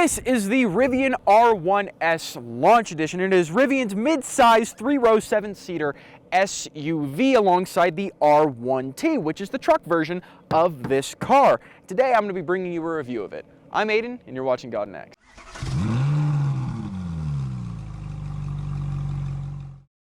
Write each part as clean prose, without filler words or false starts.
This is the Rivian R1S Launch Edition. It is Rivian's mid-size 3-row 7-seater SUV alongside the R1T, which is the truck version of this car. Today I'm going to be bringing you a review of it. I'm Aiden, and you're watching God Next.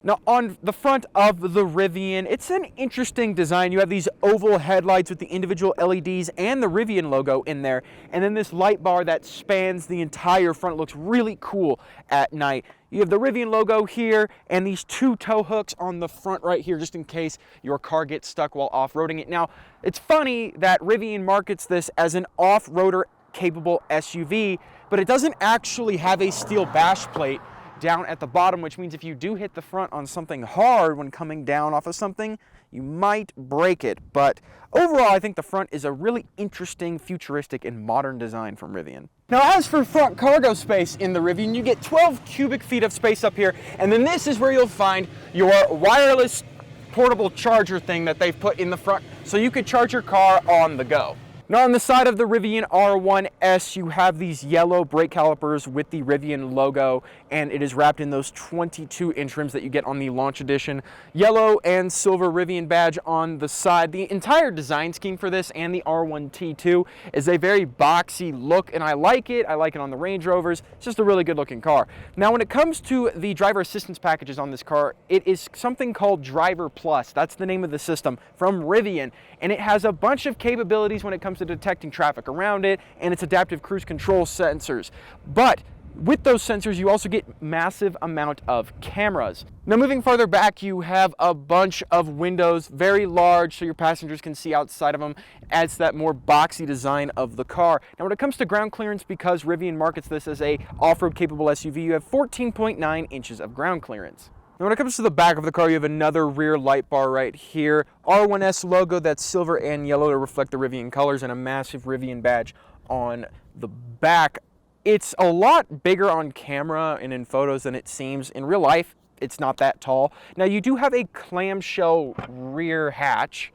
Now, on the front of the Rivian, it's an interesting design. You have these oval headlights with the individual LEDs and the Rivian logo in there, and then this light bar that spans the entire front. It looks really cool at night. You have the Rivian logo here and these two tow hooks on the front right here, just in case your car gets stuck while off-roading it. Now, it's funny that Rivian markets this as an off-roader capable SUV, but it doesn't actually have a steel bash plate down at the bottom, which means if you do hit the front on something hard when coming down off of something, you might break it. But overall, I think the front is a really interesting, futuristic, and modern design from Rivian. Now, as for front cargo space in the Rivian, you get 12 cubic feet of space up here, and then this is where you'll find your wireless portable charger thing that they've put in the front, so you could charge your car on the go. Now, on the side of the Rivian R1S, you have these yellow brake calipers with the Rivian logo, and it is wrapped in those 22-inch rims that you get on the Launch Edition. Yellow and silver Rivian badge on the side. The entire design scheme for this and the R1T too is a very boxy look, and I like it. I like it on the Range Rovers. It's just a really good-looking car. Now, when it comes to the driver assistance packages on this car, it is something called Driver Plus. That's the name of the system from Rivian, and it has a bunch of capabilities when it comes to detecting traffic around it and its adaptive cruise control sensors. But with those sensors, you also get massive amount of cameras. Now, moving farther back, you have a bunch of windows, very large, so your passengers can see outside of them. Adds to that more boxy design of the car. Now, when it comes to ground clearance, because Rivian markets this as a off-road capable SUV, you have 14.9 inches of ground clearance. Now, when it comes to the back of the car, you have another rear light bar right here. R1S logo that's silver and yellow to reflect the Rivian colors, and a massive Rivian badge on the back. It's a lot bigger on camera and in photos than it seems. In real life, it's not that tall. Now, you do have a clamshell rear hatch.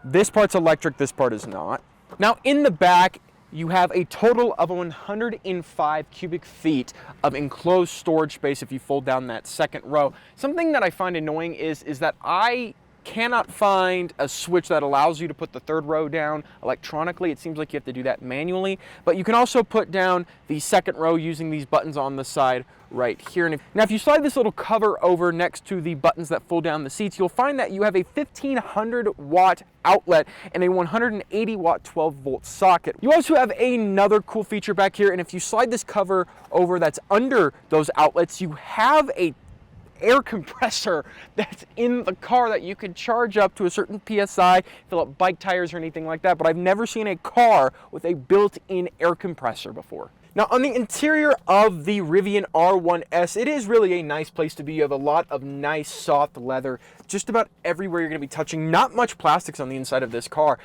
This part's electric, this part is not. Now, in the back, you have a total of 105 cubic feet of enclosed storage space if you fold down that second row. Something that I find annoying is that I cannot find a switch that allows you to put the third row down electronically. It seems like you have to do that manually, but you can also put down the second row using these buttons on the side right here. And now if you slide this little cover over next to the buttons that fold down the seats, you'll find that you have a 1500 watt outlet and a 180 watt 12 volt socket. You also have another cool feature back here, and if you slide this cover over that's under those outlets, you have a air compressor that's in the car that you could charge up to a certain PSI, fill up bike tires or anything like that, but I've never seen a car with a built-in air compressor before. Now, on the interior of the Rivian R1S, it is really a nice place to be. You have a lot of nice soft leather just about everywhere you're going to be touching. Not much plastics on the inside of this car.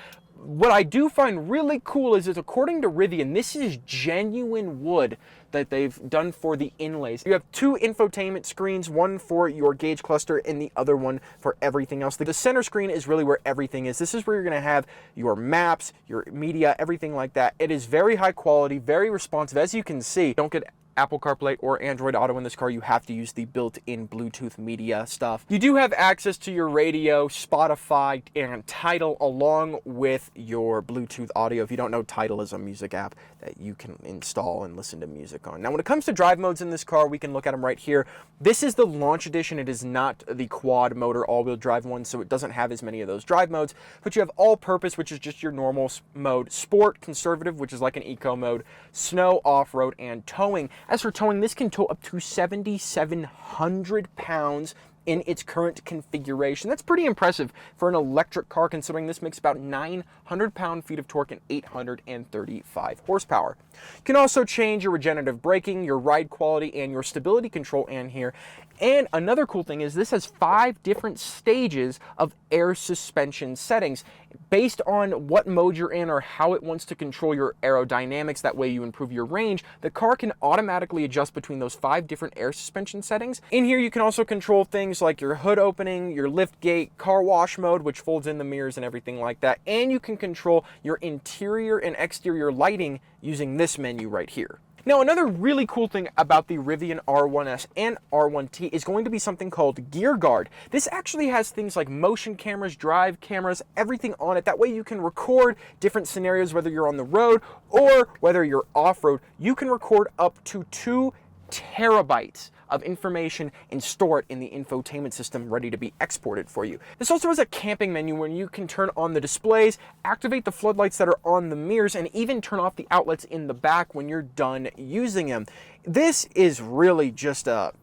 What I do find really cool is according to Rivian, this is genuine wood that they've done for the inlays. You have two infotainment screens, one for your gauge cluster and the other one for everything else. The center screen is really where everything is. This is where you're going to have your maps, your media, everything like that. It is very high quality, very responsive. As you can see, don't get Apple CarPlay or Android Auto in this car. You have to use the built-in Bluetooth media stuff. You do have access to your radio, Spotify, and Tidal along with your Bluetooth audio. If you don't know, Tidal is a music app that you can install and listen to music on. Now, when it comes to drive modes in this car, we can look at them right here. This is the Launch Edition. It is not the quad motor all-wheel drive one, so it doesn't have as many of those drive modes, but you have all-purpose, which is just your normal mode, Sport, Conservative, which is like an eco mode, Snow, Off-road, and Towing. As for towing, this can tow up to 7,700 pounds in its current configuration. That's pretty impressive for an electric car, considering this makes about 900 pound-feet of torque and 835 horsepower. You can also change your regenerative braking, your ride quality, and your stability control in here. And another cool thing is this has 5 different stages of air suspension settings based on what mode you're in or how it wants to control your aerodynamics. That way you improve your range. The car can automatically adjust between those 5 different air suspension settings. In here you can also control things like your hood opening, your lift gate, car wash mode, which folds in the mirrors and everything like that. And you can control your interior and exterior lighting using this menu right here. Now, another really cool thing about the Rivian R1S and R1T is going to be something called Gear Guard. This actually has things like motion cameras, drive cameras, everything on it. That way you can record different scenarios, whether you're on the road or whether you're off-road. You can record up to 2 terabytes of information and store it in the infotainment system ready to be exported for you. This also has a camping menu where you can turn on the displays, activate the floodlights that are on the mirrors, and even turn off the outlets in the back when you're done using them. This is really just a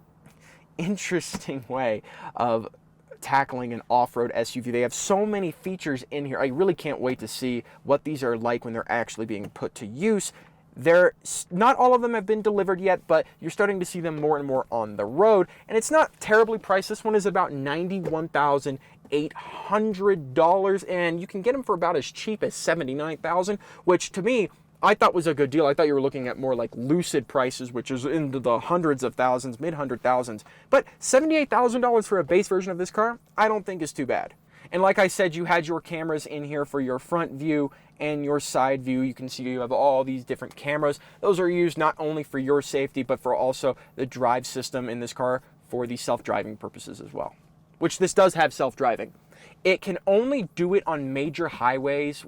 interesting way of tackling an off-road SUV. They have so many features in here. I really can't wait to see what these are like when they're actually being put to use. Not all of them have been delivered yet, but you're starting to see them more and more on the road. And it's not terribly priced. This one is about $91,800, and you can get them for about as cheap as $79,000, which to me, I thought was a good deal. I thought you were looking at more like Lucid prices, which is into the hundreds of thousands, mid-hundred thousands. But $78,000 for a base version of this car, I don't think is too bad. And like I said, you had your cameras in here for your front view and your side view. You can see you have all these different cameras. Those are used not only for your safety, but for also the drive system in this car for the self-driving purposes as well, which this does have self-driving. It can only do it on major highways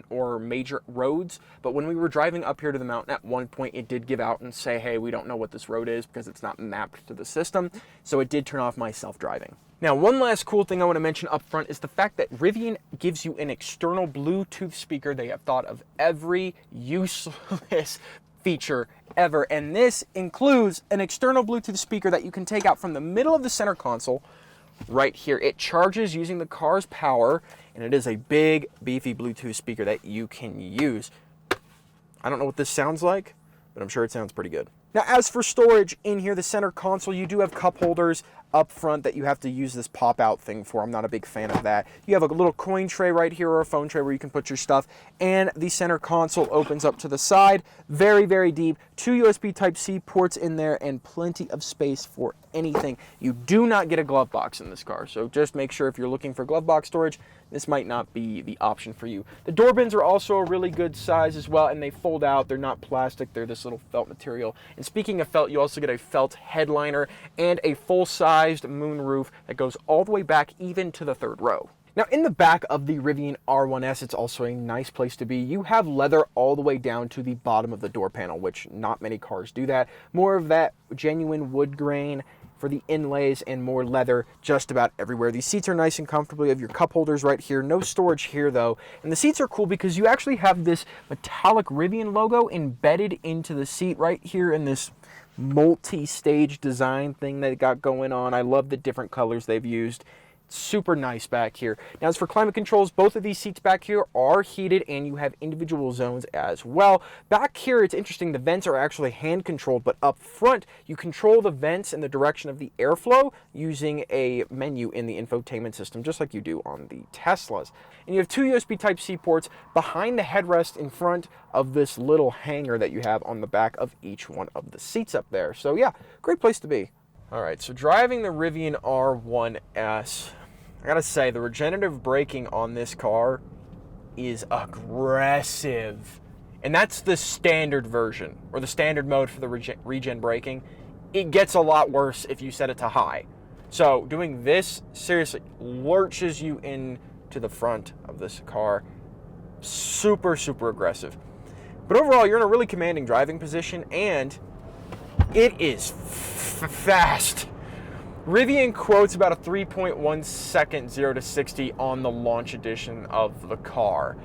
or major roads, but when we were driving up here to the mountain at one point, it did give out and say, hey, we don't know what this road is because it's not mapped to the system. So it did turn off my self-driving. Now, one last cool thing I want to mention up front is the fact that Rivian gives you an external Bluetooth speaker. They have thought of every useless feature ever, and this includes an external Bluetooth speaker that you can take out from the middle of the center console right here. It charges using the car's power, and it is a big, beefy Bluetooth speaker that you can use. I don't know what this sounds like, but I'm sure it sounds pretty good. Now, as for storage in here, the center console, you do have cup holders up front that you have to use this pop-out thing for. I'm not a big fan of that. You have a little coin tray right here or a phone tray where you can put your stuff, and the center console opens up to the side. Very, very deep. 2 USB Type-C ports in there and plenty of space for anything. You do not get a glove box in this car, so just make sure if you're looking for glove box storage, this might not be the option for you. The door bins are also a really good size as well, and they fold out. They're not plastic. They're this little felt material. And speaking of felt, you also get a felt headliner and a full-sized moonroof that goes all the way back even to the 3rd row. Now, in the back of the Rivian R1S, it's also a nice place to be. You have leather all the way down to the bottom of the door panel, which not many cars do that. More of that genuine wood grain for the inlays and more leather just about everywhere. These seats are nice and comfortable. You have your cup holders right here. No storage here though. And the seats are cool because you actually have this metallic Rivian logo embedded into the seat right here in this multi-stage design thing they got going on. I love the different colors they've used. Super nice back here. Now, as for climate controls, both of these seats back here are heated and you have individual zones as well. Back here, it's interesting, the vents are actually hand controlled, but up front, you control the vents and the direction of the airflow using a menu in the infotainment system, just like you do on the Teslas. And you have 2 USB Type-C ports behind the headrest in front of this little hanger that you have on the back of each one of the seats up there. So yeah, great place to be. All right, so driving the Rivian R1S, I gotta say, the regenerative braking on this car is aggressive. And that's the standard version, or the standard mode for the regen braking. It gets a lot worse if you set it to high. So doing this, seriously, lurches you into the front of this car. Super, super aggressive. But overall, you're in a really commanding driving position, and it is fast. Rivian quotes about a 3.1 second 0 to 60 on the launch edition of the car.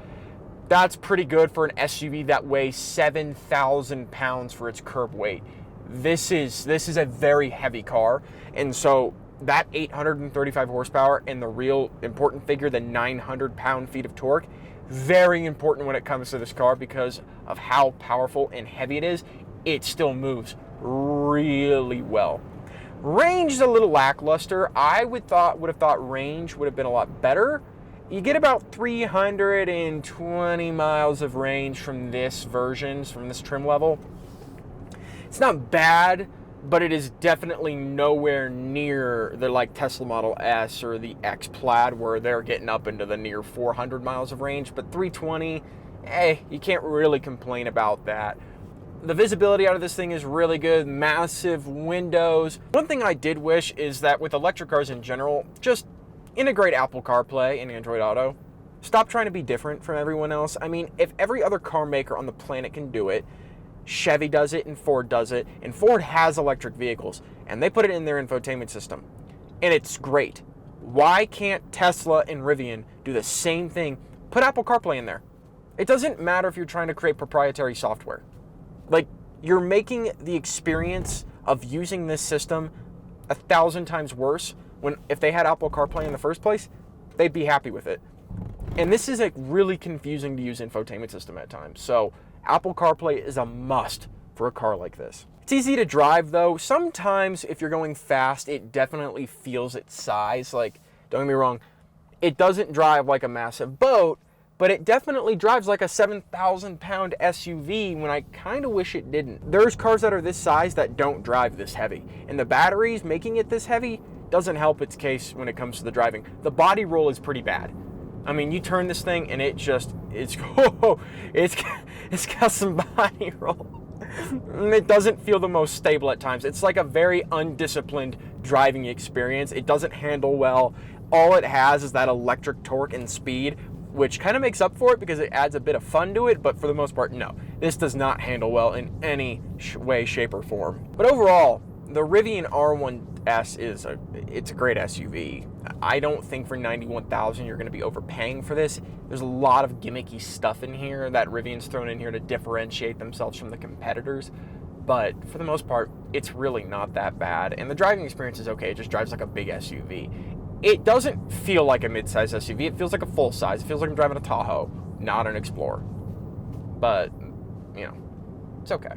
That's pretty good for an SUV that weighs 7,000 pounds for its curb weight. This is a very heavy car, and so that 835 horsepower and the real important figure, the 900 pound-feet of torque, very important when it comes to this car because of how powerful and heavy it is. It still moves really well. Range is a little lackluster. I would have thought range would have been a lot better. You get about 320 miles of range from this version, from this trim level. It's not bad, but it is definitely nowhere near the like Tesla Model S or the X Plaid where they're getting up into the near 400 miles of range. But 320, you can't really complain about that. The visibility out of this thing is really good, massive windows. One thing I did wish is that with electric cars in general, just integrate Apple CarPlay and Android Auto. Stop trying to be different from everyone else. I mean, if every other car maker on the planet can do it, Chevy does it and Ford does it, and Ford has electric vehicles, and they put it in their infotainment system, and it's great. Why can't Tesla and Rivian do the same thing? Put Apple CarPlay in there. It doesn't matter if you're trying to create proprietary software. Like, you're making the experience of using this system 1,000 times worse when if they had Apple CarPlay in the first place, they'd be happy with it. And this is a really confusing to use infotainment system at times. So Apple CarPlay is a must for a car like this. It's easy to drive though. Sometimes if you're going fast, it definitely feels its size. Like, don't get me wrong, it doesn't drive like a massive boat, but it definitely drives like a 7,000-pound SUV when I kind of wish it didn't. There's cars that are this size that don't drive this heavy, and the batteries making it this heavy doesn't help its case when it comes to the driving. The body roll is pretty bad. I mean, you turn this thing and it's got some body roll. It doesn't feel the most stable at times. It's like a very undisciplined driving experience. It doesn't handle well. All it has is that electric torque and speed, which kind of makes up for it because it adds a bit of fun to it, but for the most part, no. This does not handle well in any way, shape, or form. But overall, the Rivian R1S it's a great SUV. I don't think for $91,000 you're going to be overpaying for this. There's a lot of gimmicky stuff in here that Rivian's thrown in here to differentiate themselves from the competitors, but for the most part, it's really not that bad. And the driving experience is okay. It just drives like a big SUV. It doesn't feel like a mid-size SUV. It feels like a full size. It feels like I'm driving a Tahoe, not an Explorer. But, you know, it's okay.